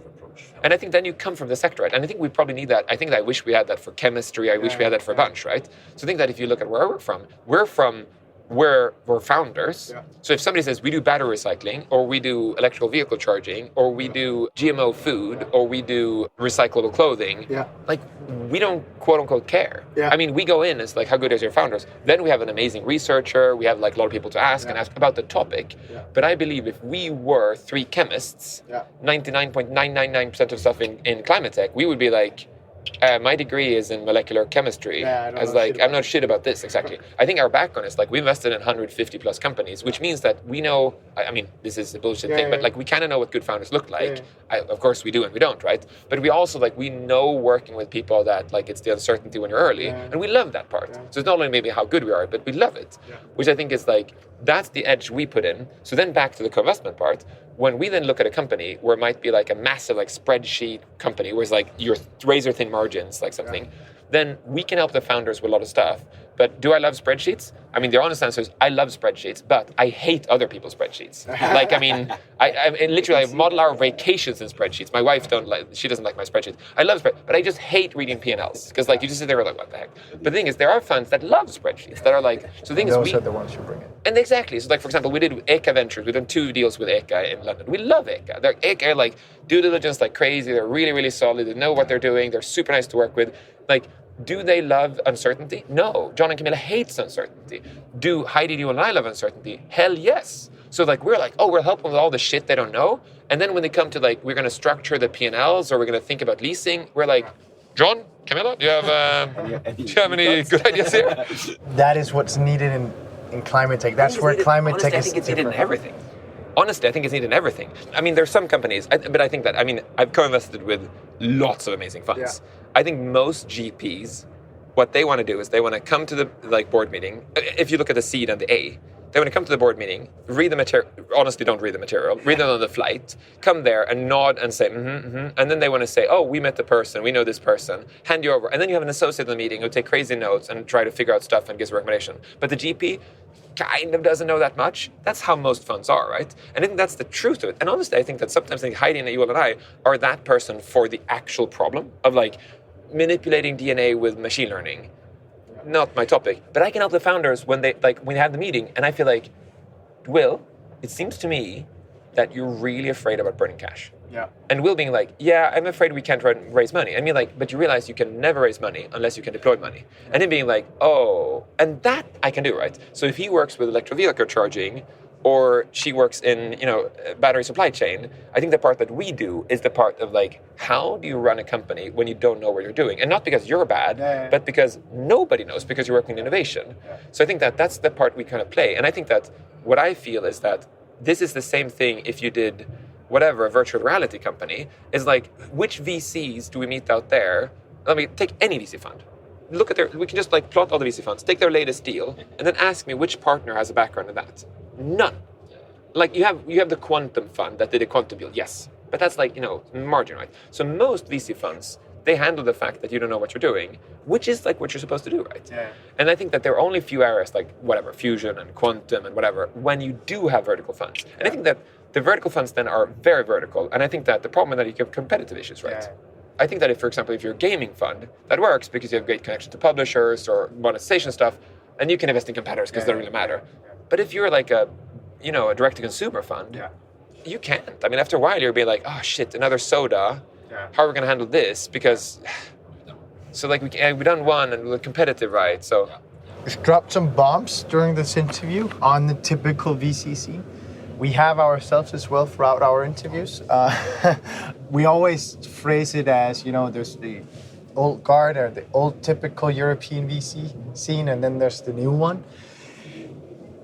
And I think then you come from the sector, right? And I think we probably need that. I think that I wish we had that for chemistry. I wish we had that for a bunch, right? So I think that if you look at where we're from we're founders. Yeah. So if somebody says we do battery recycling, or we do electrical vehicle charging, or we do GMO food, or we do recyclable clothing, like we don't quote unquote care. Yeah. I mean, we go in as like, how good is your founders? Then we have an amazing researcher. We have like a lot of people to ask and ask about the topic. Yeah. But I believe if we were 3 chemists, 99.999% of stuff in climate tech, we would be like, my degree is in molecular chemistry. I'm not shit about this, exactly. I think our background is like we invested in 150 plus companies, which means that we know, I mean, this is a bullshit thing, but like we kind of know what good founders look like. Of course we do and we don't, right? But we also like, we know working with people that like it's the uncertainty when you're early and we love that part. So it's not only maybe how good we are, but we love it, which I think is like, that's the edge we put in. So then back to the co-investment part, when we then look at a company where it might be like a massive like spreadsheet company where it's like your razor thin margins, like something, then we can help the founders with a lot of stuff. But do I love spreadsheets? I mean, the honest answer is I love spreadsheets, but I hate other people's spreadsheets. Like, I mean, I literally model our vacations in spreadsheets. My wife she doesn't like my spreadsheets. I love spreadsheets, but I just hate reading P&Ls because like you just sit there like, what the heck? But the thing is, there are funds that love spreadsheets that are like, so the thing is, those are the ones you bring in. And exactly. So like, for example, we did Eka Ventures. We've done 2 deals with Eka in London. We love Eka. Eka like due diligence like crazy. They're really, really solid. They know what they're doing. They're super nice to work with. Like, do they love uncertainty? No. John and Camilla hates uncertainty. Do Heidi, you and I love uncertainty? Hell yes. So like, we're like, oh, we'll help them with all the shit they don't know. And then when they come to like, we're going to structure the P&Ls or we're going to think about leasing, we're like, John, Camilla, do you have any good ideas here? That is what's needed in climate tech. That's where climate tech is. I think it's needed in everything. Honestly, I think it's needed in everything. I mean, there's some companies, but I think that, I mean, I've co-invested with lots of amazing funds. Yeah. I think most GPs, what they want to do is they want to come to the like board meeting. If you look at the seed and the A, they want to come to the board meeting, read the material. Honestly, don't read the material. Read it on the flight. Come there and nod and say, And then they want to say, oh, we met the person. We know this person. Hand you over. And then you have an associate in the meeting who take crazy notes and try to figure out stuff and gives a recommendation. But the GP kind of doesn't know that much. That's how most funds are, right? And I think that's the truth of it. And honestly, I think that sometimes Heidi and Joel and I are that person for the actual problem of like manipulating DNA with machine learning. Not my topic, but I can help the founders when they have the meeting, and I feel like, Will, it seems to me that you're really afraid about burning cash. Yeah. And Will being like, yeah, I'm afraid we can't raise money. I mean, like, but you realize you can never raise money unless you can deploy money. And him being like, oh, and that I can do, right? So if he works with electric vehicle charging, or she works in, battery supply chain, I think the part that we do is the part of like, how do you run a company when you don't know what you're doing? And not because you're bad, but because nobody knows, because you're working in innovation. Yeah. So I think that that's the part we kind of play. And I think that what I feel is that this is the same thing if you did whatever, a virtual reality company, is like, which VCs do we meet out there? Let me take any VC fund. Look at we can just like plot all the VC funds, take their latest deal, and then ask me which partner has a background in that. None. Like you have the quantum fund that did a quantum deal, yes. But that's like, margin, right? So most VC funds, they handle the fact that you don't know what you're doing, which is like what you're supposed to do, right? Yeah. And I think that there are only a few areas like whatever, fusion and quantum and whatever, when you do have vertical funds. And I think that the vertical funds then are very vertical. And I think that the problem is that you have competitive issues, right? Yeah. I think that if, for example, if you're a gaming fund, that works because you have great connection to publishers or monetization stuff, and you can invest in competitors because they don't really matter. But if you're like a direct-to-consumer fund, you can't. I mean, after a while, you'll be like, oh shit, another soda. Yeah. How are we going to handle this? Because, so like we've done one and we're competitive, right? So, we've dropped some bombs during this interview on the typical VCC. We have ourselves as well throughout our interviews. We always phrase it as, there's the old guard or the old typical European VC scene, and then there's the new one.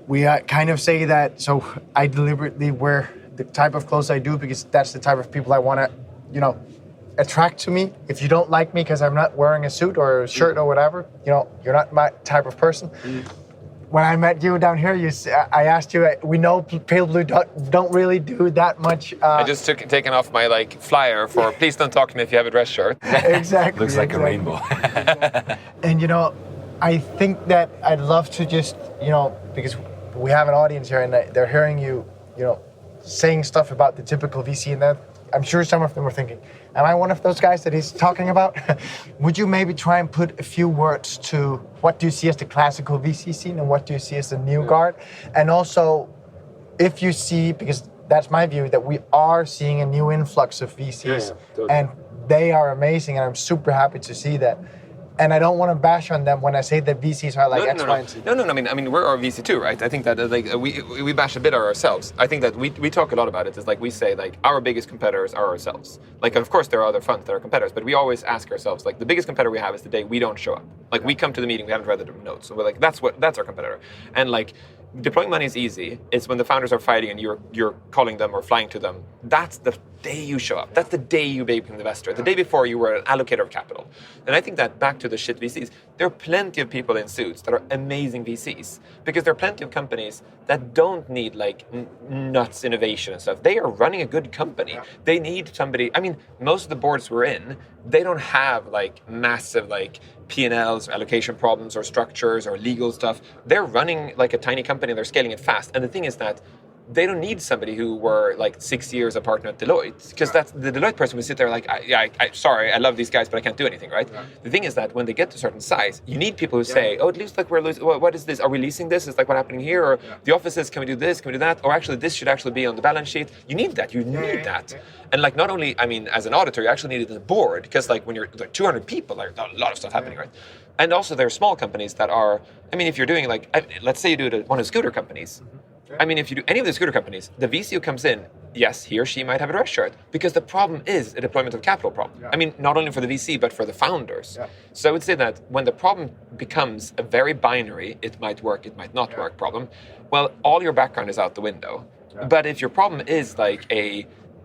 We kind of say that, so I deliberately wear the type of clothes I do because that's the type of people I want to, attract to me. If you don't like me because I'm not wearing a suit or a shirt or whatever, you're not my type of person. when I met you down here, I asked you. We know Pale Blue don't really do that much. I just taken off my like flyer for please don't talk to me if you have a dress shirt. Exactly. Looks like a rainbow. And I think that I'd love to just because we have an audience here and they're hearing you saying stuff about the typical VC, and that I'm sure some of them are thinking, am I one of those guys that he's talking about? Would you maybe try and put a few words to what do you see as the classical VC scene and what do you see as the new guard? And also, if you see, because that's my view, that we are seeing a new influx of VCs, totally. And they are amazing, and I'm super happy to see that. And I don't want to bash on them when I say that VCs are like X, Y, and Z. No. I mean, we're our VC too, right? I think that we bash a bit on ourselves. I think that we talk a lot about it. It's like we say like our biggest competitors are ourselves. Like of course there are other funds that are competitors, but we always ask ourselves like the biggest competitor we have is the day we don't show up. Like we come to the meeting, we haven't read the notes, so we're like that's our competitor. And like deploying money is easy. It's when the founders are fighting and you're calling them or flying to them. That's the day you show up. That's the day you become an investor. The day before you were an allocator of capital. And I think that back to the shit VCs, there are plenty of people in suits that are amazing VCs because there are plenty of companies that don't need like nuts innovation and stuff. They are running a good company. They need somebody. I mean, most of the boards we're in, they don't have like massive like P&Ls or allocation problems or structures or legal stuff. They're running like a tiny company and they're scaling it fast. And the thing is that they don't need somebody who were like 6 years a partner at Deloitte, because that's the Deloitte person would sit there like, sorry, I love these guys, but I can't do anything, right? The thing is that when they get to a certain size, you need people who say, oh, it looks like we're losing, what is this? Are we leasing this? Is like what happening here? Or the offices, can we do this? Can we do that? Or actually, this should actually be on the balance sheet. You need that. You need that. And like not only, I mean, as an auditor, you actually need it as a board, because like when you're like 200 people, there's a lot of stuff happening, right? And also there are small companies that are, I mean, if you're doing like, let's say you do it at one of the scooter companies. I mean, if you do any of the scooter companies, the VC who comes in, yes, he or she might have a dress shirt, because the problem is a deployment of capital problem. I mean, not only for the VC, but for the founders. So I would say that when the problem becomes a very binary, it might work, it might not work problem, well, all your background is out the window. But if your problem is like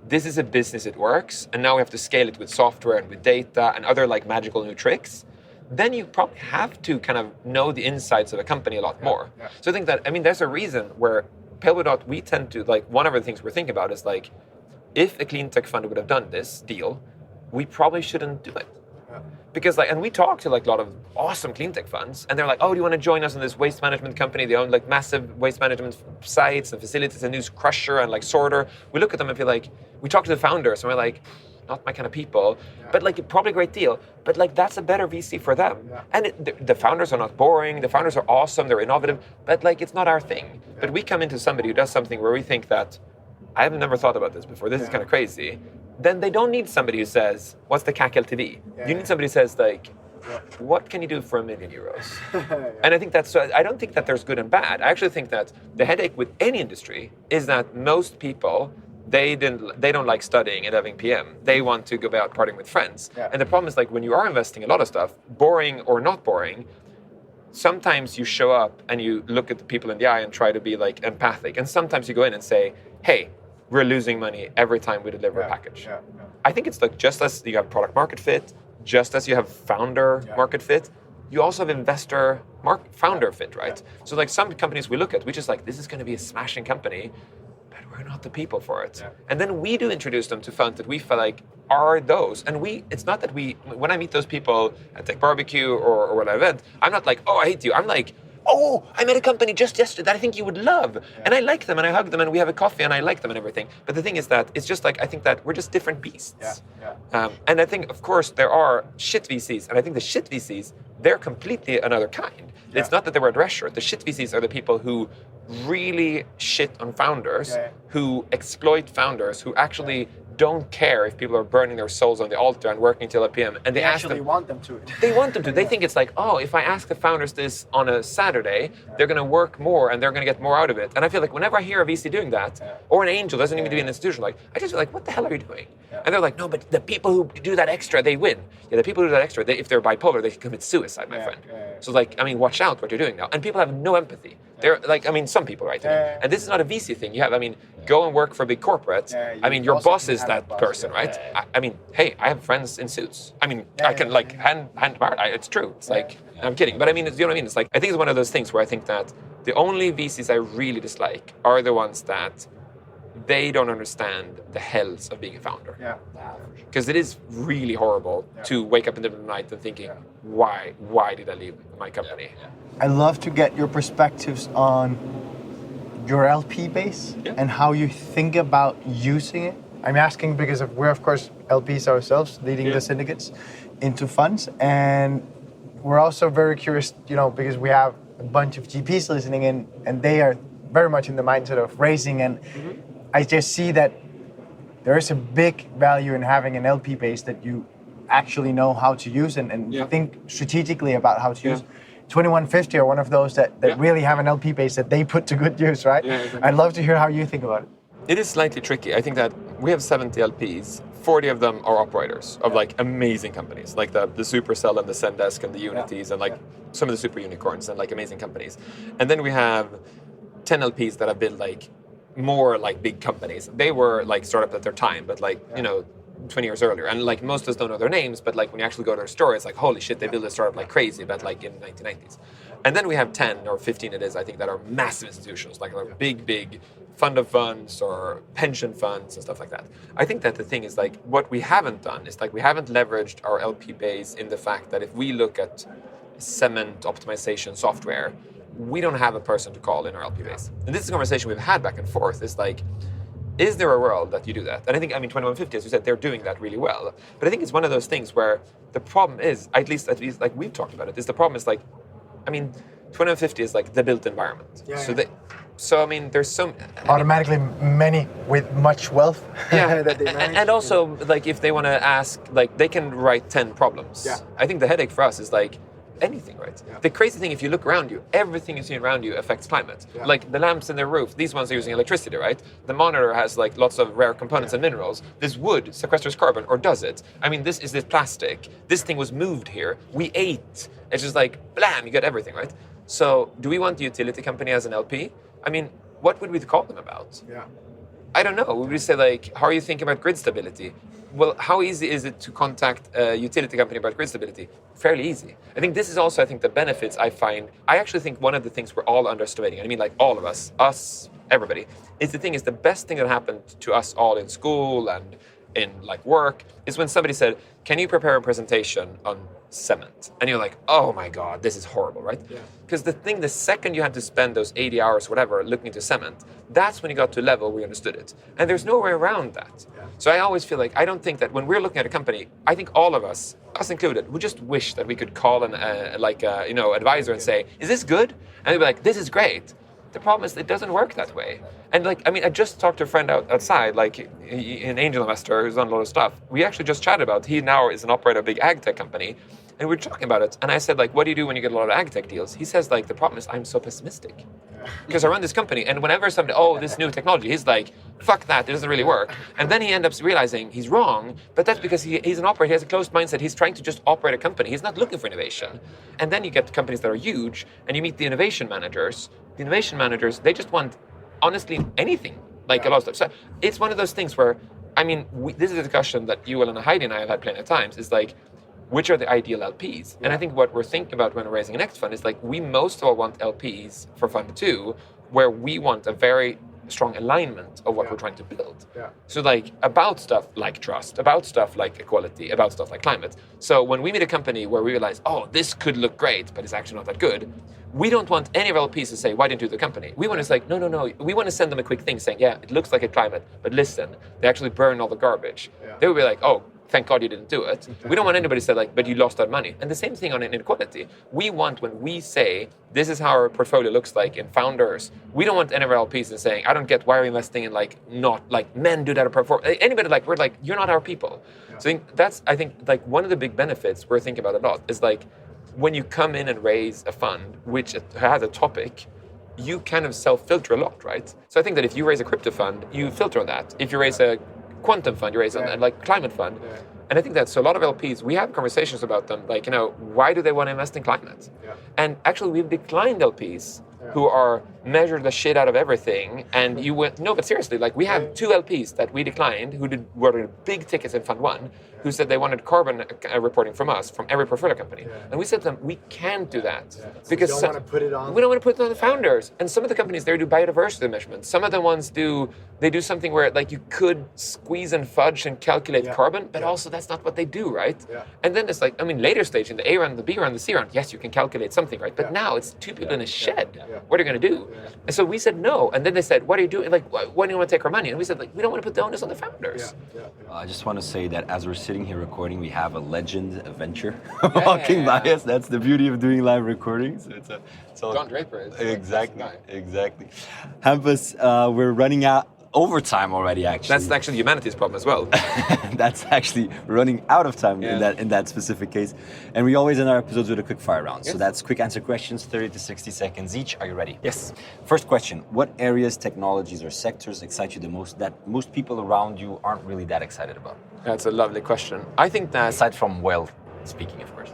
this is a business, it works, and now we have to scale it with software and with data and other like magical new tricks, then you probably have to kind of know the insides of a company a lot more. So I think that, I mean, there's a reason where Pelvodot, we tend to, like, one of the things we're thinking about is like, if a clean tech fund would have done this deal, we probably shouldn't do it. Because like, and we talk to like a lot of awesome clean tech funds, and they're like, oh, do you want to join us in this waste management company? They own like massive waste management sites and facilities, a new crusher and like sorter. We look at them and feel like, we talk to the founders and we're like, not my kind of people, but like probably a great deal. But like that's a better VC for them. And the founders are not boring. The founders are awesome. They're innovative. But like it's not our thing. But we come into somebody who does something where we think that I have never thought about this before. This is kind of crazy. Then they don't need somebody who says, "What's the CAC LTV?" You need somebody who says like, "What can you do for €1 million?" And I think that's. I don't think that there's good and bad. I actually think that the headache with any industry is that most people, they don't like studying and having PM. They want to go out partying with friends. And the problem is like when you are investing a lot of stuff, boring or not boring, sometimes you show up and you look at the people in the eye and try to be like empathic. And sometimes you go in and say, hey, we're losing money every time we deliver a package. I think it's like just as you have product market fit, just as you have founder market fit, you also have investor founder fit, right? So like some companies we look at, we just like, this is going to be a smashing company, we're not the people for it. And then we do introduce them to funds that we feel like are those. And it's not that when I meet those people at Tech Barbecue or an event, I'm not like, oh, I hate you. I'm like, oh, I met a company just yesterday that I think you would love. And I like them and I hug them and we have a coffee and I like them and everything. But the thing is that it's just like, I think that we're just different beasts. And I think, of course, there are shit VCs. And I think the shit VCs, they're completely another kind. It's not that they were a dress shirt. The shit VCs are the people who really shit on founders, who exploit founders, who actually don't care if people are burning their souls on the altar and working till 8 p.m. And they actually want them to. They want them to. They think it's like, oh, if I ask the founders this on a Saturday, they're going to work more and they're going to get more out of it. And I feel like whenever I hear a VC doing that, or an angel, doesn't even need to be an institution, like I just feel like, what the hell are you doing? And they're like, no, but the people who do that extra, they win. Yeah, the people who do that extra, if they're bipolar, they can commit suicide, my friend. So like, I mean, watch out what you're doing now. And people have no empathy. They're like, I mean, some people, right? And this is not a VC thing. You have, I mean, go and work for a big corporate. I mean, your boss is that person, right? I mean, hey, I have friends in suits. I mean, I can like hand it's true. It's like, I'm kidding. But I mean, you know what I mean? It's like, I think it's one of those things where I think that The only VCs I really dislike are the ones that they don't understand the hells of being a founder. Yeah. Because it is really horrible to wake up in the middle of the night and thinking, why did I leave my company? I'd love to get your perspectives on your LP base and how you think about using it. I'm asking because we're of course LPs ourselves, leading the syndicates into funds, and we're also very curious, because we have a bunch of GPs listening in, and they are very much in the mindset of raising, and I just see that there is a big value in having an LP base that you actually know how to use and think strategically about how to use. 2150 are one of those that really have an LP base that they put to good use, right? Yeah, exactly. I'd love to hear how you think about it. It is slightly tricky. I think that we have 70 LPs. 40 of them are operators of like amazing companies, like the Supercell and the Zendesk and the Unities and like some of the super unicorns and like amazing companies. And then we have 10 LPs that have built like more like big companies. They were like startups at their time, but like, 20 years earlier. And like most of us don't know their names, but like when you actually go to their story, it's like, holy shit, they built a startup like crazy, but like in the 1990s. And then we have 10 or 15 it is, I think, that are massive institutions, like big fund of funds or pension funds and stuff like that. I think that the thing is like, what we haven't done is like, we haven't leveraged our LP base in the fact that if we look at cement optimization software, we don't have a person to call in our LP base. And this is a conversation we've had back and forth. It's like, is there a world that you do that? And I think, 2150, as you said, they're doing that really well. But I think it's one of those things where the problem is, at least like we've talked about it, is the problem is like, 2150 is like the built environment. There's some... Automatically many with much wealth that they manage. And also, like, if they want to ask, like, they can write 10 problems. Yeah. I think the headache for us is like, anything, right? Yeah. The crazy thing, if you look around you, everything you see around you affects climate. Yeah. Like the lamps in the roof, these ones are using electricity, right? The monitor has like lots of rare components and minerals. This wood sequesters carbon, or does it? This is this plastic. This thing was moved here. We ate. It's just like, blam, you get everything, right? So do we want the utility company as an LP? What would we call them about? Yeah. I don't know. Would we say like, how are you thinking about grid stability? Well, how easy is it to contact a utility company about grid stability? Fairly easy. I think this is also, the benefits I find. I actually think one of the things we're all underestimating, and like all of us, everybody, is the best thing that happened to us all in school and in like work is when somebody said, can you prepare a presentation on cement? And you're like, oh my God, this is horrible, right? Because the second you had to spend those 80 hours, whatever, looking into cement, that's when you got to a level where you understood it. And there's no way around that. So I always feel like, I don't think that when we're looking at a company, I think all of us included, we just wish that we could call an advisor and say, is this good? And they'd be like, this is great. The problem is it doesn't work that way. And I just talked to a friend outside, like an angel investor who's done a lot of stuff. We actually just chatted about, he now is an operator of a big ag tech company. And we were talking about it. And I said, like, what do you do when you get a lot of ag tech deals? He says, like, the problem is I'm so pessimistic. Because I run this company, and whenever somebody, this new technology, he's like, fuck that, it doesn't really work. And then he ends up realizing he's wrong, but that's because he's an operator, he has a closed mindset, he's trying to just operate a company, he's not looking for innovation. And then you get companies that are huge, and you meet the innovation managers. The innovation managers, they just want, honestly, anything, like a lot of stuff. So it's one of those things where, this is a discussion that you and Heidi and I have had plenty of times, is like, which are the ideal LPs? And I think what we're thinking about when we're raising a next fund is like, we most of all want LPs for fund 2, where we want a very strong alignment of what we're trying to build. So like about stuff like trust, about stuff like equality, about stuff like climate. So when we meet a company where we realize, this could look great, but it's actually not that good, we don't want any of our LPs to say, why didn't you do the company? We want to say, no. We want to send them a quick thing saying, it looks like a climate, but listen, they actually burn all the garbage. They will be like, thank God you didn't do it. We don't want anybody to say like, but you lost that money. And the same thing on inequality. We want, when we say, this is how our portfolio looks like in founders, we don't want any of our LPs saying, I don't get why are you investing in like, not like men do that at perform. Anybody like, we're like, you're not our people. So I think like one of the big benefits we're thinking about a lot is like, when you come in and raise a fund, which has a topic, you kind of self-filter a lot, right? So I think that if you raise a crypto fund, you filter on that. If you raise a quantum fund, you raise a like climate fund. And I think that so a lot of LPs, we have conversations about them, like, why do they want to invest in climate? And actually we've declined LPs who are measure the shit out of everything, and you went, no, but seriously, like we have 2 LPs that we declined who were big tickets in Fund 1, who said they wanted carbon reporting from us, from every portfolio company. And we said to them, we can't do that. Because we don't want to put it on. We don't want to put it on the founders. And some of the companies there do biodiversity measurements. Some of the ones do something where like you could squeeze and fudge and calculate carbon, but also that's not what they do, right? And then it's like, I mean, later stage in the A round, the B round, the C round, yes, you can calculate something, right? But now it's 2 people in a shed. What are you going to do? And so we said no. And then they said, what are you doing? Like, why do you want to take our money? And we said, like, we don't want to put the onus on the founders. I just want to say that as we're sitting here recording, we have a legend adventure walking by us. That's the beauty of doing live recordings. It's all Don Draper is exactly. Hampus, we're running out overtime already. Actually, that's actually humanity's problem as well. That's actually running out of time in that specific case. And we always end our episodes with a quick fire round. So that's quick answer questions, 30 to 60 seconds each. Are you ready? Yes. First question: what areas, technologies, or sectors excite you the most that most people around you aren't really that excited about? That's a lovely question. I think that aside from whale speaking, of course.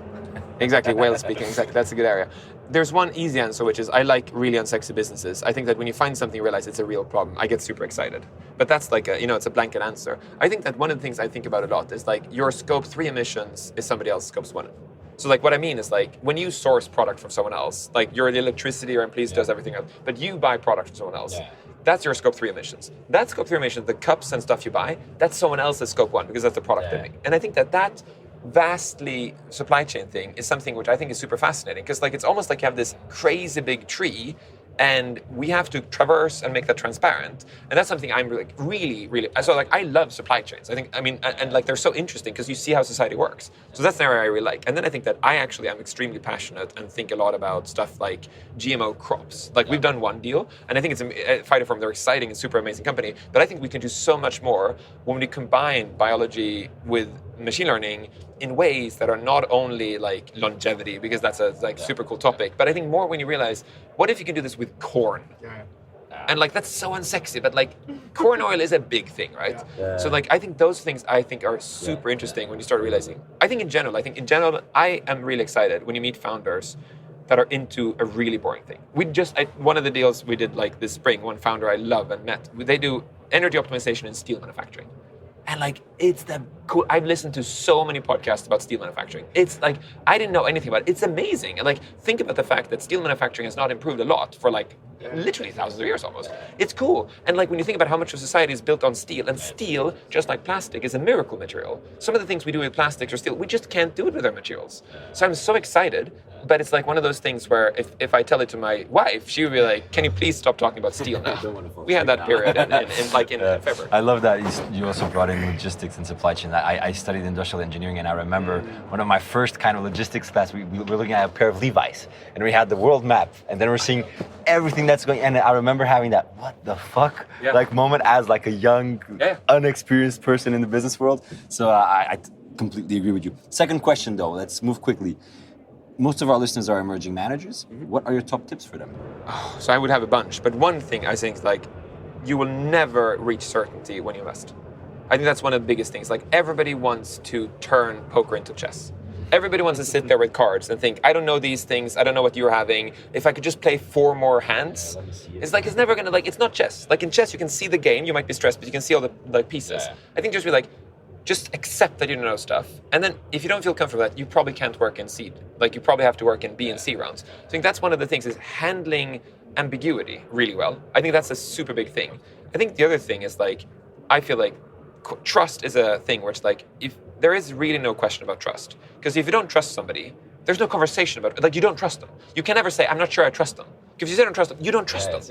Exactly, whale speaking. Exactly, that's a good area. There's one easy answer, which is I like really unsexy businesses. I think that when you find something, you realize it's a real problem. I get super excited. But that's like it's a blanket answer. I think that one of the things I think about a lot is like your scope 3 emissions is somebody else's scope 1. So like what I mean is like when you source product from someone else, like your electricity or employees does everything else, but you buy product from someone else. That's your scope 3 emissions. That scope 3 emissions, the cups and stuff you buy, that's someone else's scope 1 because that's the product they make. And I think that vastly supply chain thing is something which I think is super fascinating because like it's almost like you have this crazy big tree and we have to traverse and make that transparent. And that's something I'm like really so like I love supply chains. And like they're so interesting because you see how society works. So that's an area I really like. And then I think that I actually am extremely passionate and think a lot about stuff like GMO crops. Like we've done one deal and I think it's a Phytoform, they're exciting and super amazing company, but I think we can do so much more when we combine biology with machine learning in ways that are not only like longevity, because that's a super cool topic, but I think more when you realize, what if you can do this with corn? And like that's so unsexy, but like corn oil is a big thing, right? So like I think those things I think are super interesting when you start realizing. I think in general I am really excited when you meet founders that are into a really boring thing. One of the deals we did like this spring, one founder I love and met, they do energy optimization in steel manufacturing. And like, it's the cool, I've listened to so many podcasts about steel manufacturing. It's like, I didn't know anything about it. It's amazing. And like, think about the fact that steel manufacturing has not improved a lot for like, literally thousands of years almost. It's cool. And like, when you think about how much of society is built on steel, and steel, just like plastic, is a miracle material. Some of the things we do with plastics or steel, we just can't do it with other materials. So I'm so excited. But it's like one of those things where if I tell it to my wife, she would be like, can you please stop talking about steel now? We had that period in February. I love that you also brought in logistics and supply chain. I studied industrial engineering, and I remember one of my first kind of logistics class, we were looking at a pair of Levi's, and we had the world map, and then we're seeing everything that's going, and I remember having that, what the fuck, like moment as like a young, unexperienced person in the business world. So I completely agree with you. Second question though, let's move quickly. Most of our listeners are emerging managers. What are your top tips for them? So I would have a bunch, but one thing I think like you will never reach certainty when you invest. I think that's one of the biggest things. Like everybody wants to turn poker into chess. Everybody wants to sit there with cards and think, I don't know these things, I don't know what you're having. If I could just play 4 more hands, it's like, it's never gonna, like, it's not chess. Like in chess, you can see the game, you might be stressed, but you can see all the pieces. I think just be like, just accept that you don't know stuff. And then if you don't feel comfortable with that, you probably can't work in seed. Like you probably have to work in B and C rounds. So I think that's one of the things is handling ambiguity really well. I think that's a super big thing. I think the other thing is like, I feel like trust is a thing where it's like, if there is really no question about trust. Because if you don't trust somebody, there's no conversation about it. Like you don't trust them. You can never say, I'm not sure I trust them. Because if you say I don't trust them, you don't trust them.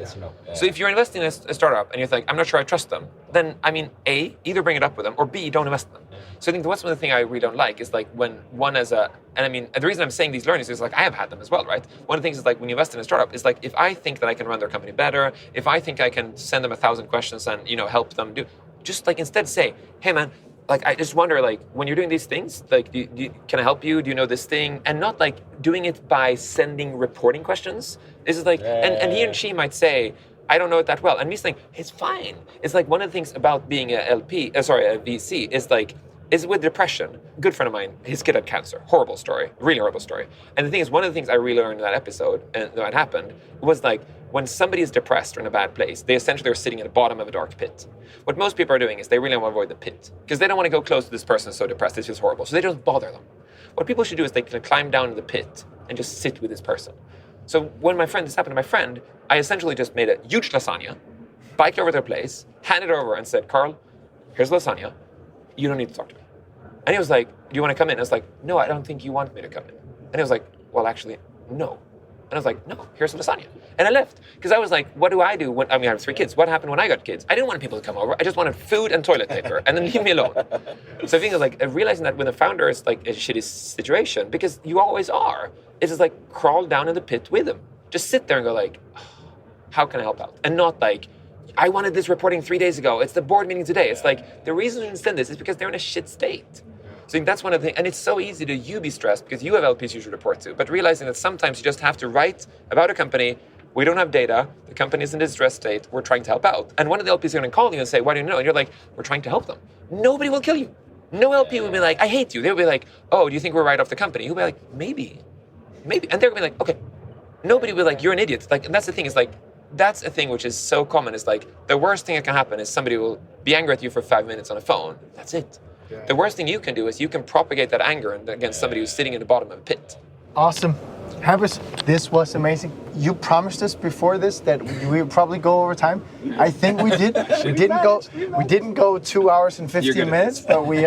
So if you're investing in a startup and you're like, I'm not sure I trust them, then I mean, A, either bring it up with them, or B, don't invest in them. So I think that's one of the things I really don't like is like when one as a, and I mean, the reason I'm saying these learnings is like, I have had them as well, right? One of the things is like when you invest in a startup, is like, if I think that I can run their company better, if I think I can send them 1,000 questions and, help them do, just like instead say, hey man, like, I just wonder, like, when you're doing these things, like, can I help you? Do you know this thing? And not, like, doing it by sending reporting questions. This is like, and he and she might say, I don't know it that well. And me saying, it's fine. It's like one of the things about being a VC is, like, is with depression. A good friend of mine, his kid had cancer. Horrible story. Really horrible story. And the thing is, one of the things I really learned in that episode, and that happened, was like, when somebody is depressed or in a bad place, they essentially are sitting at the bottom of a dark pit. What most people are doing is they really want to avoid the pit, because they don't want to go close to this person who's so depressed, this feels horrible. So they don't bother them. What people should do is they can climb down to the pit and just sit with this person. So when this happened to my friend, I essentially just made a huge lasagna, biked over to their place, handed it over and said, Carl, here's lasagna. You don't need to talk to me. And he was like, do you want to come in? I was like, no, I don't think you want me to come in. And he was like, well, actually, no. And I was like, no, here's the lasagna. And I left. Because I was like, what do I do when, I have 3 kids. What happened when I got kids? I didn't want people to come over. I just wanted food and toilet paper and then leave me alone. So I think like realizing that when the founder is like a shitty situation, because you always are, it's just like crawl down in the pit with them. Just sit there and go like, how can I help out? And not like, I wanted this reporting 3 days ago. It's the board meeting today. It's like, the reason you send this is because they're in a shit state. So I think that's one of the things, and it's so easy to you be stressed because you have LPs you should report to, but realizing that sometimes you just have to write about a company, we don't have data, the company is in a distress state, we're trying to help out. And one of the LPs are going to call you and say, why do you know? And you're like, we're trying to help them. Nobody will kill you. No LP will be like, I hate you. They'll be like, oh, do you think we're right off the company? You'll be like, maybe. And they're going to be like, okay. Nobody will be like, you're an idiot. Like, and that's the thing is like, that's a thing which is so common. Is like, the worst thing that can happen is somebody will be angry at you for 5 minutes on a phone. That's it. Yeah. The worst thing you can do is you can propagate that anger against somebody who's sitting in the bottom of a pit. Awesome. Hampus, this was amazing. You promised us before this that we would probably go over time. I think we did. We didn't go 2 hours and 15 minutes, but we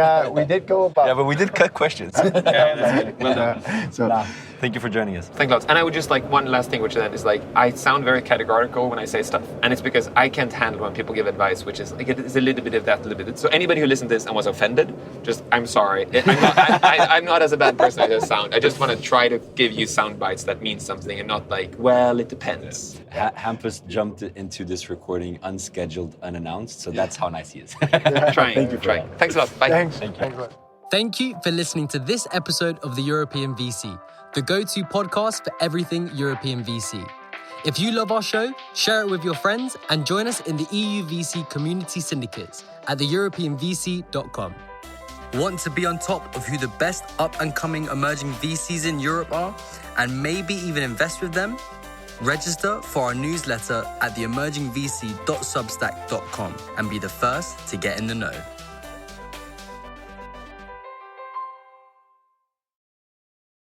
did go about. Yeah, but we did cut questions. Yeah, well done. Thank you for joining us. Thanks lots. And I would just like one last thing, which then is like, I sound very categorical when I say stuff. And it's because I can't handle when people give advice, which is like, it's a little bit of that, a little bit. So anybody who listened to this and was offended, just, I'm sorry. I'm not as a bad person as I sound. I just want to try to give you sound bites that mean something and not like, well, it depends. Hampus jumped into this recording unscheduled, unannounced. So that's how nice he is. Trying. Thank you for trying. Thanks a lot. Bye. Thanks. Thank you. Thanks a lot. Thank you for listening to this episode of the European VC, the go-to podcast for everything European VC. If you love our show, share it with your friends and join us in the EUVC community syndicates at theeuropeanvc.com. Want to be on top of who the best up-and-coming emerging VCs in Europe are and maybe even invest with them? Register for our newsletter at theemergingvc.substack.com and be the first to get in the know.